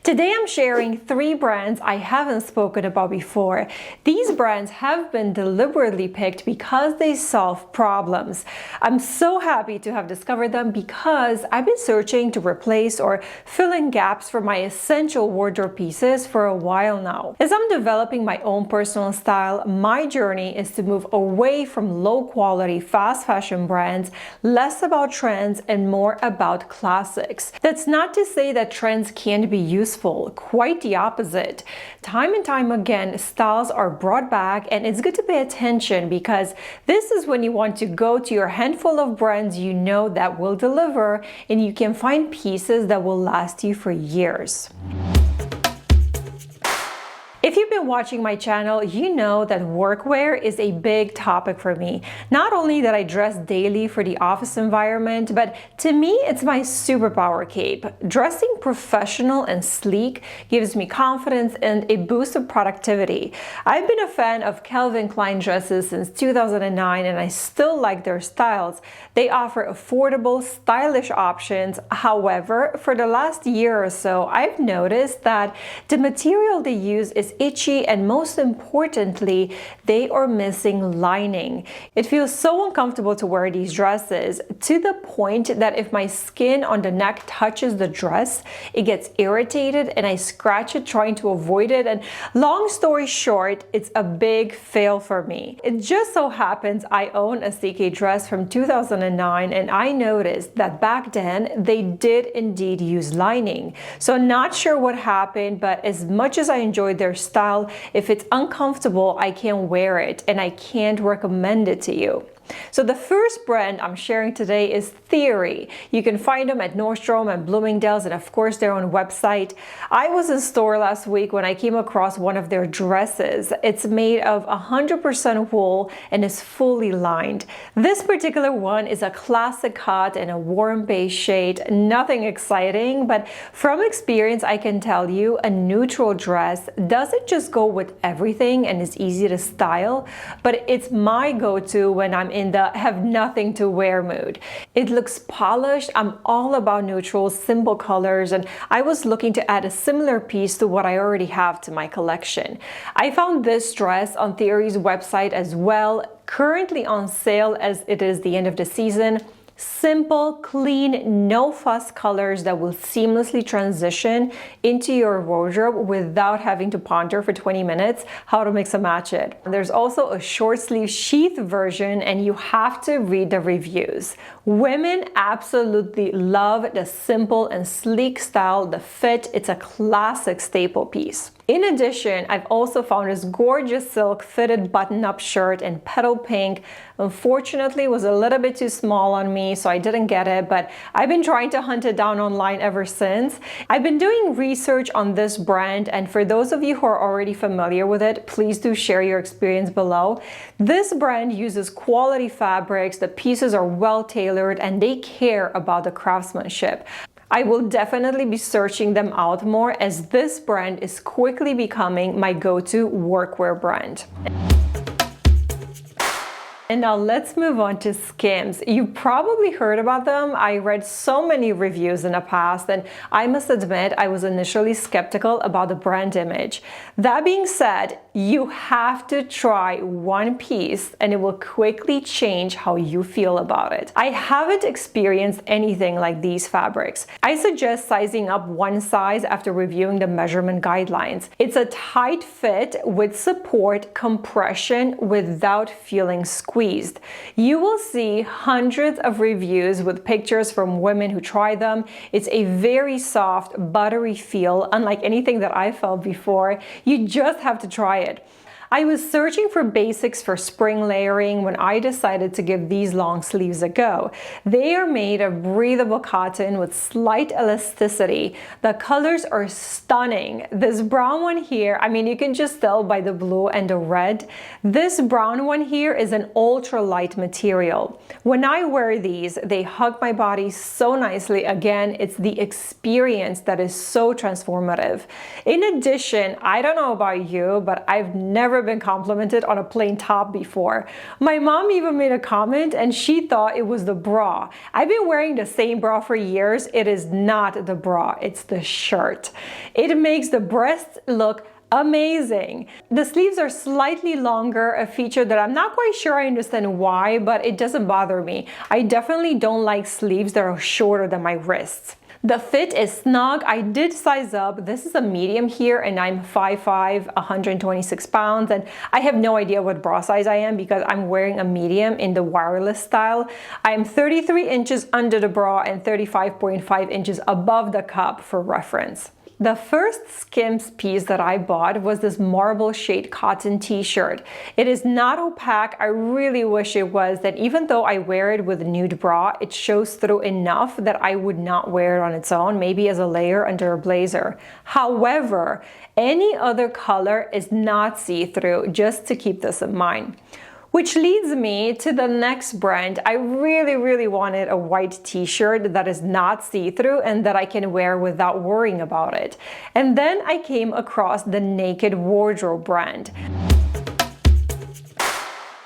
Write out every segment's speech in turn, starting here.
Today I'm sharing 3 brands I haven't spoken about before. These brands have been deliberately picked because they solve problems. I'm so happy to have discovered them because I've been searching to replace or fill in gaps for my essential wardrobe pieces for a while now. As I'm developing my own personal style, my journey is to move away from low-quality fast fashion brands, less about trends and more about classics. That's not to say that trends can't be useful. Quite the opposite. Time and time again, styles are brought back, and it's good to pay attention because this is when you want to go to your handful of brands you know that will deliver, and you can find pieces that will last you for years. If you've been watching my channel, you know that workwear is a big topic for me. Not only that I dress daily for the office environment, but to me, it's my superpower cape. Dressing professional and sleek gives me confidence and a boost of productivity. I've been a fan of Calvin Klein dresses since 2009, and I still like their styles. They offer affordable, stylish options. However, for the last year or so, I've noticed that the material they use is itchy, and most importantly, they are missing lining. It feels so uncomfortable to wear these dresses, to the point that if my skin on the neck touches the dress, it gets irritated and I scratch it trying to avoid it, and long story short, it's a big fail for me. It just so happens I own a CK dress from 2009, and I noticed that back then they did indeed use lining. So not sure what happened, but as much as I enjoyed their style, if it's uncomfortable, I can't wear it, and I can't recommend it to you. So the first brand I'm sharing today is Theory. You can find them at Nordstrom and Bloomingdale's, and of course their own website. I was in store last week when I came across one of their dresses. It's made of 100% wool and is fully lined. This particular one is a classic cut in a warm beige shade. Nothing exciting, but from experience I can tell you a neutral dress doesn't just go with everything and is easy to style, but it's my go-to when I'm in the have nothing to wear mood. It looks polished. I'm all about neutrals, simple colors, and I was looking to add a similar piece to what I already have to my collection. I found this dress on Theory's website as well, currently on sale as it is the end of the season. Simple, clean, no fuss colors that will seamlessly transition into your wardrobe without having to ponder for 20 minutes how to mix and match it. There's also a short sleeve sheath version, and you have to read the reviews. Women absolutely love the simple and sleek style, the fit. It's a classic staple piece. In addition, I've also found this gorgeous silk fitted button-up shirt in petal pink. Unfortunately, it was a little bit too small on me, so I didn't get it, but I've been trying to hunt it down online ever since. I've been doing research on this brand, and for those of you who are already familiar with it, please do share your experience below. This brand uses quality fabrics, the pieces are well tailored, and they care about the craftsmanship. I will definitely be searching them out more, as this brand is quickly becoming my go-to workwear brand. And now let's move on to Skims. You probably heard about them. I read so many reviews in the past, and I must admit I was initially skeptical about the brand image. That being said, you have to try one piece and it will quickly change how you feel about it. I haven't experienced anything like these fabrics. I suggest sizing up one size after reviewing the measurement guidelines. It's a tight fit with support, compression without feeling squeezed. You will see hundreds of reviews with pictures from women who try them. It's a very soft, buttery feel, unlike anything that I felt before. You just have to try it. I was searching for basics for spring layering when I decided to give these long sleeves a go. They are made of breathable cotton with slight elasticity. The colors are stunning. This brown one here, I mean, you can just tell by the blue and the red. This brown one here is an ultra light material. When I wear these, they hug my body so nicely. Again, it's the experience that is so transformative. In addition, I don't know about you, but I've never never been complimented on a plain top before. My mom even made a comment and she thought it was the bra. I've been wearing the same bra for years. It is not the bra, it's the shirt. It makes the breasts look amazing. The sleeves are slightly longer, a feature that I'm not quite sure I understand why, but it doesn't bother me. I definitely don't like sleeves that are shorter than my wrists. The fit is snug. I did size up. This is a medium here and I'm 5'5", 126 pounds, and I have no idea what bra size I am because I'm wearing a medium in the wireless style. I am 33 inches under the bra and 35.5 inches above the cup for reference. The first Skims piece that I bought was this marble shade cotton t-shirt. It is not opaque. I really wish it was, that even though I wear it with a nude bra, it shows through enough that I would not wear it on its own, maybe as a layer under a blazer. However, any other color is not see-through, just to keep this in mind. Which leads me to the next brand. I really wanted a white t-shirt that is not see-through and that I can wear without worrying about it. And then I came across the Naked Wardrobe brand.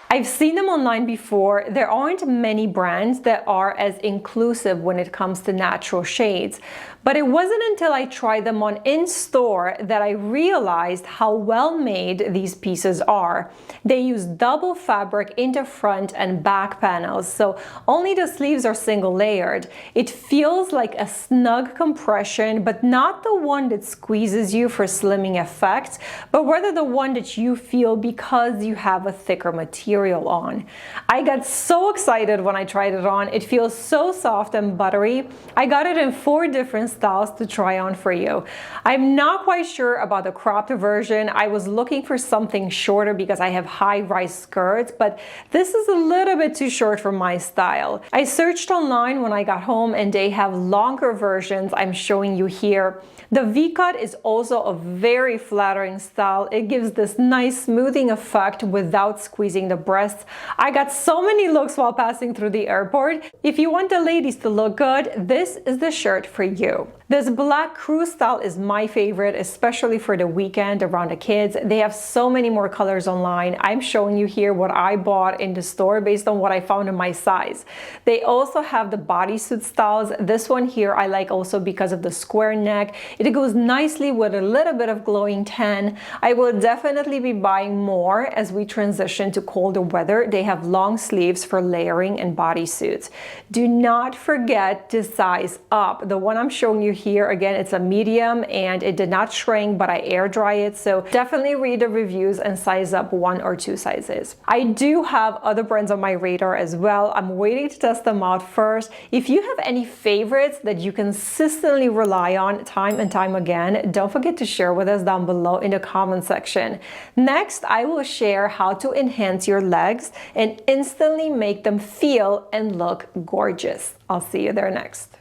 I've seen them online before. There aren't many brands that are as inclusive when it comes to natural shades. But it wasn't until I tried them on in store that I realized how well made these pieces are. They use double fabric in the front and back panels, so only the sleeves are single layered. It feels like a snug compression, but not the one that squeezes you for slimming effect, but rather the one that you feel because you have a thicker material on. I got so excited when I tried it on. It feels so soft and buttery. I got it in 4 different styles to try on for you. I'm not quite sure about the cropped version. I was looking for something shorter because I have high-rise skirts, but this is a little bit too short for my style. I searched online when I got home and they have longer versions I'm showing you here. The V-cut is also a very flattering style. It gives this nice smoothing effect without squeezing the breasts. I got so many looks while passing through the airport. If you want the ladies to look good, this is the shirt for you. This black crew style is my favorite, especially for the weekend around the kids. They have so many more colors online. I'm showing you here what I bought in the store based on what I found in my size. They also have the bodysuit styles. This one here I like also because of the square neck. It goes nicely with a little bit of glowing tan. I will definitely be buying more as we transition to colder weather. They have long sleeves for layering and bodysuits. Do not forget to size up. The one I'm showing you here, again, it's a medium and it did not shrink, but I air dry it. So definitely read the reviews and size up 1 or 2 sizes. I do have other brands on my radar as well. I'm waiting to test them out first. If you have any favorites that you consistently rely on time and time again, don't forget to share with us down below in the comment section. Next, I will share how to enhance your legs and instantly make them feel and look gorgeous. I'll see you there next.